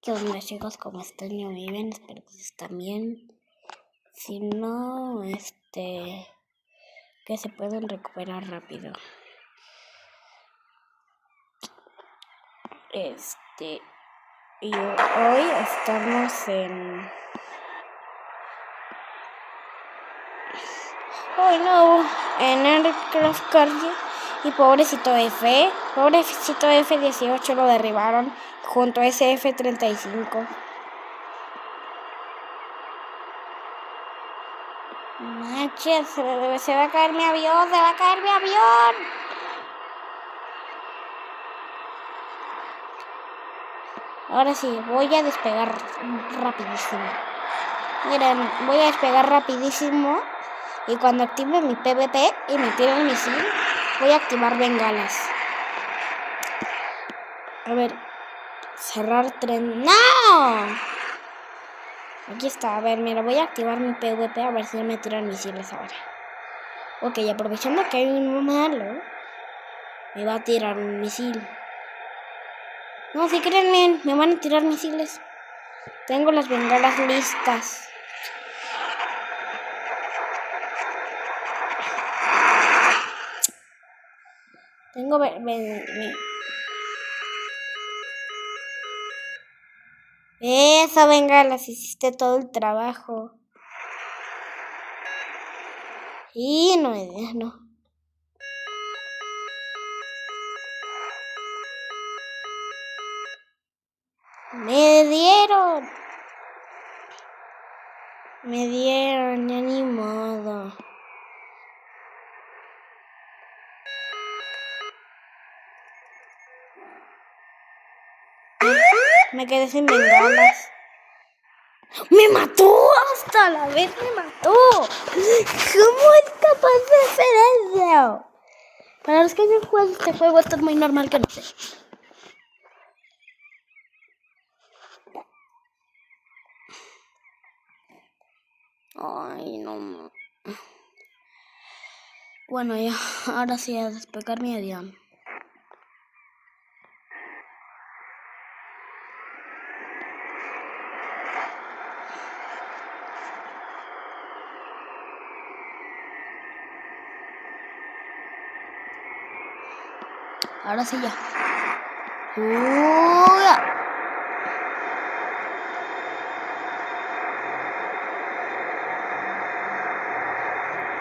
¿Qué onda, chicos? ¿Cómo están? Yo muy bien, espero que estén bien. Si no, que se puedan recuperar rápido. Y hoy estamos en... Hoy no, en Aircraft Carrier y pobrecito F-18 lo derribaron junto a ese F-35. Manches, se va a caer mi avión, Ahora sí, voy a despegar rapidísimo. Miren, voy a despegar rapidísimo. Y cuando active mi PvP y me tire el misil, voy a activar bengalas. A ver, cerrar tren. ¡No! Aquí está, a ver, mira, voy a activar mi PvP a ver si me tiran misiles ahora. Ok, aprovechando que hay un malo, me va a tirar un misil. No, si créanme, me van a tirar misiles. Tengo las bengalas listas. Tengo Eso, bengalas, hiciste todo el trabajo. Y no. Me dieron, ya ni modo. Me quedé sin bengalas. ¡Me mató! ¡Hasta la vez me mató! ¿Cómo es capaz de hacer eso? Para los que hayan jugado este juego, esto es muy normal que no sé. Ay, no. Bueno, ya, ahora sí a despegar mi avión. Ahora sí ya.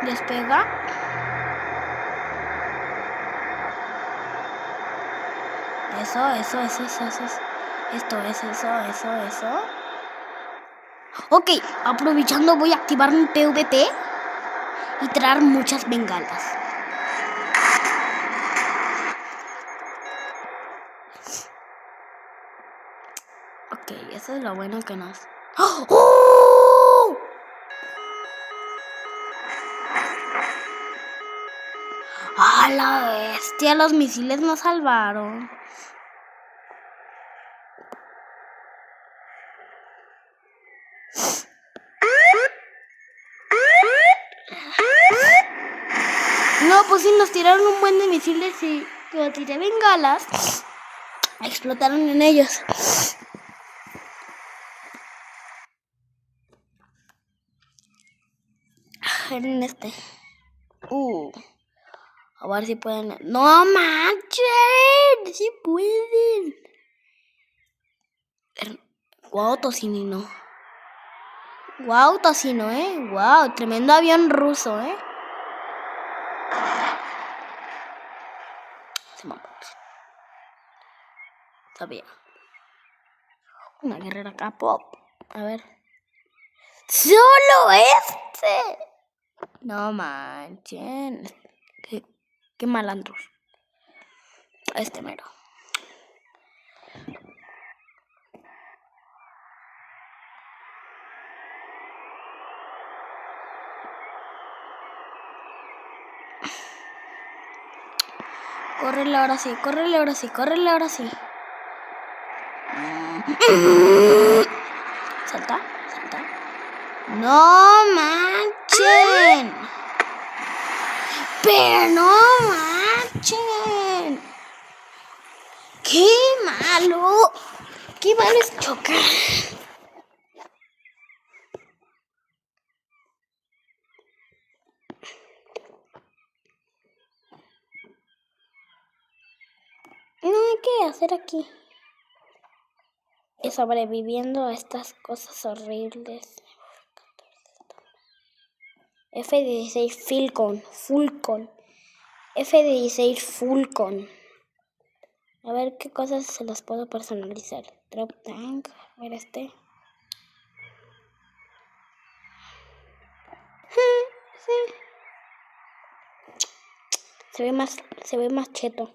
Despega. Eso. Eso. Ok, aprovechando voy a activar mi PvP y traer muchas bengalas. Ok, eso es lo bueno que nos... ¡Oh! ¡A la bestia! Los misiles nos salvaron. No, pues sí, nos tiraron un buen de misiles y cuando tiré bengalas, explotaron en ellos. En este. A ver si pueden... ¡No manchen! ¡Sí pueden! Guau, Tocinino. Guau, Tocino, Guau, tremendo avión ruso, Se me sabía. Una guerrera K-pop. A ver. ¡Solo este! No manchen. Qué malandros. Este mero. Córrele ahora sí. Salta. No manchen. Pero no manchen. ¡Qué malo! ¿Qué vales chocar? No hay que hacer aquí. Y sobreviviendo a estas cosas horribles. F-16 Fulcon. F-16 Fulcon. A ver qué cosas se las puedo personalizar. Drop Tank. A ver este. Sí. Se ve más cheto.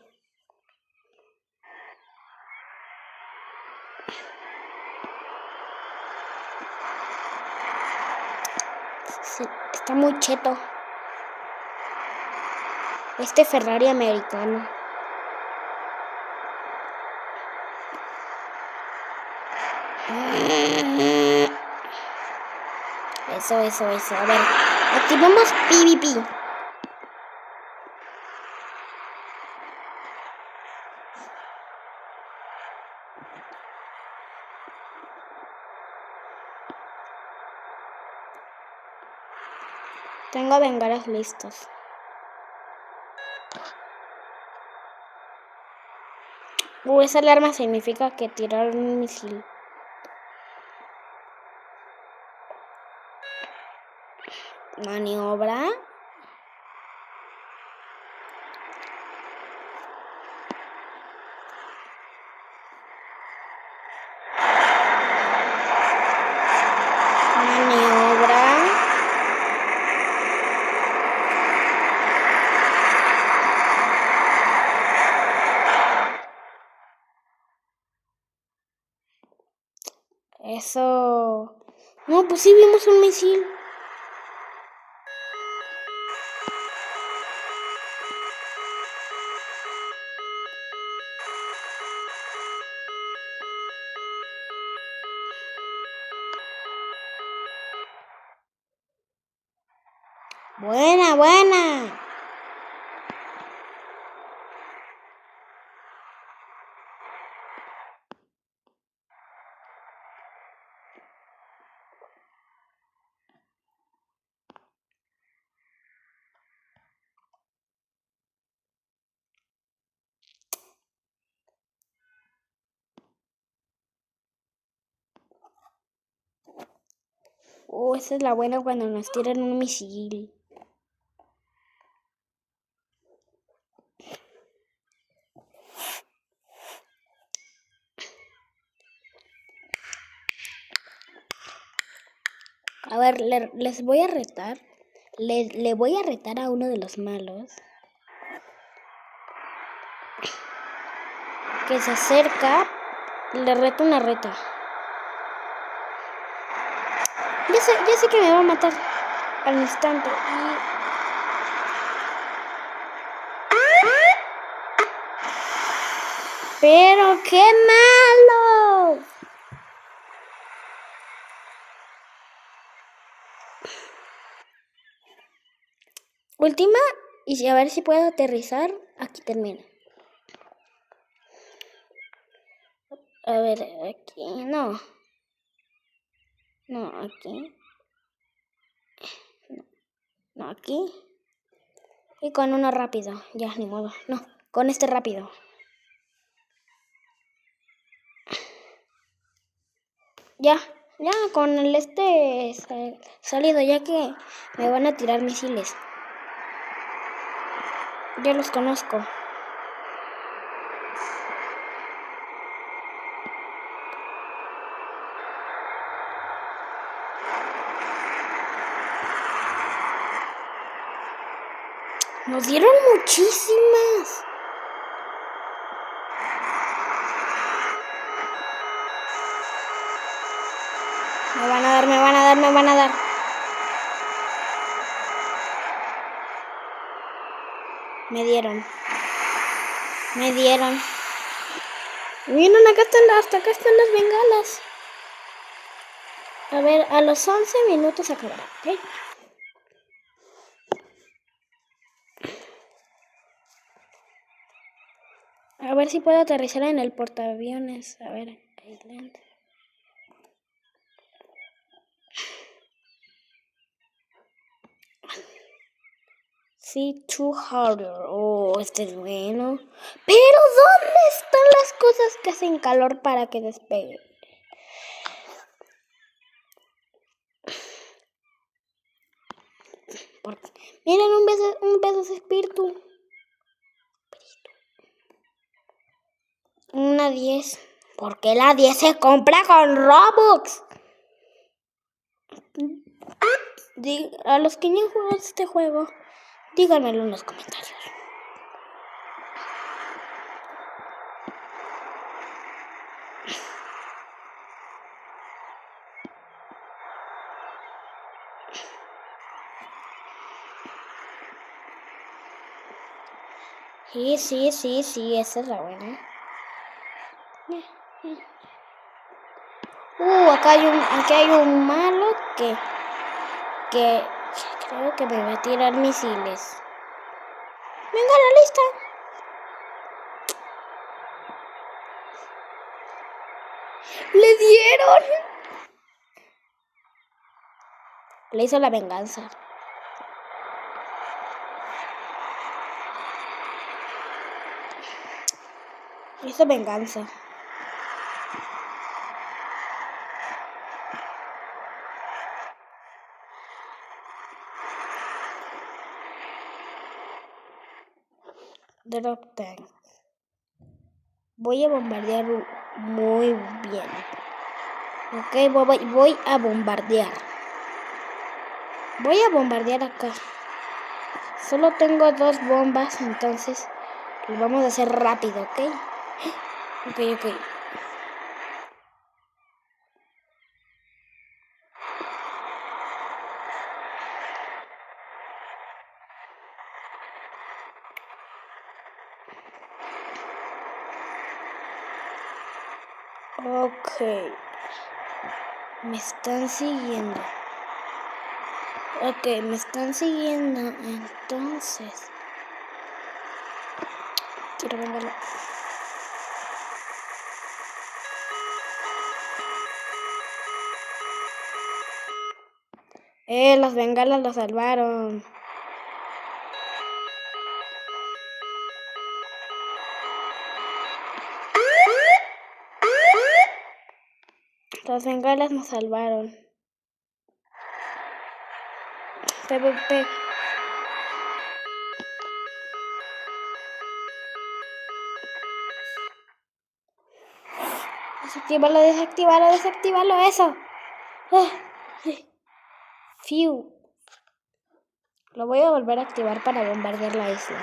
Sí, está muy cheto. Este Ferrari americano. Eso. A ver, activamos PvP. Tengo bengalas listos. Esa alarma significa que tiraron un misil. Maniobra. Eso. No, pues sí vimos un misil. Buena. Esa es la buena cuando nos tiran un misil. A ver, les voy a retar. Le voy a retar a uno de los malos. Que se acerca. Le reto una reta. Ya sé que me va a matar al instante. ¡Pero qué malo! Última, y a ver si puedo aterrizar. Aquí termina. A ver, aquí, no. No, aquí. No, aquí. Y con uno rápido. Ya, ni modo. No, con este rápido. Ya, con el salido, ya que me van a tirar misiles. Ya los conozco. Nos dieron muchísimas. Me van a dar. Me dieron. Miren, hasta acá están las bengalas. A ver, a los 11 minutos acabará, ¿ok? A ver si puedo aterrizar en el portaaviones. A ver, Island. C200. Oh, este es bueno. Pero ¿dónde están las cosas que hacen calor para que despegue? Porque, miren, un beso de espíritu. Una 10. ¿Por qué la 10 se compra con Robux? A los que no han jugado este juego, díganmelo en los comentarios. Sí, esa es la buena. Aquí hay un malo que creo que me va a tirar misiles. Venga, la lista. ¡Le dieron! Le hizo la venganza. Le hizo venganza. Drop tank. Voy a bombardear muy bien. Ok, voy a bombardear. Voy a bombardear acá. Solo tengo 2 bombas, entonces lo vamos a hacer rápido, ¿ok? Ok. Ok. Me están siguiendo. Ok, me están siguiendo. Entonces. Quiero venderlo. Las bengalas lo salvaron. Las bengalas nos salvaron. PvP. Desactívalo, eso. Fiu. Lo voy a volver a activar para bombardear la isla.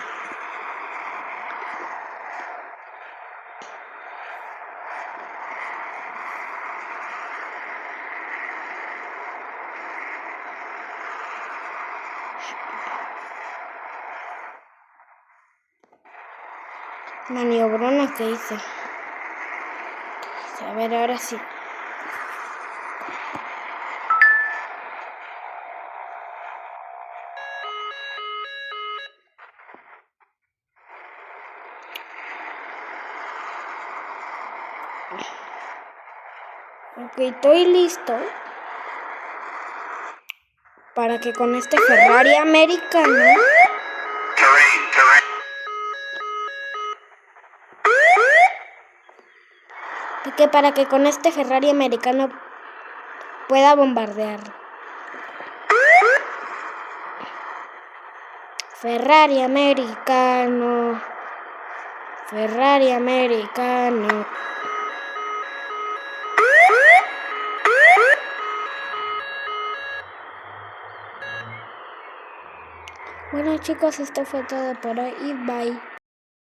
Maniobrona que hice. A ver, ahora sí. Ok, estoy listo para que con este Ferrari americano pueda bombardear. Ferrari americano. Bueno chicos, esto fue todo por hoy y bye.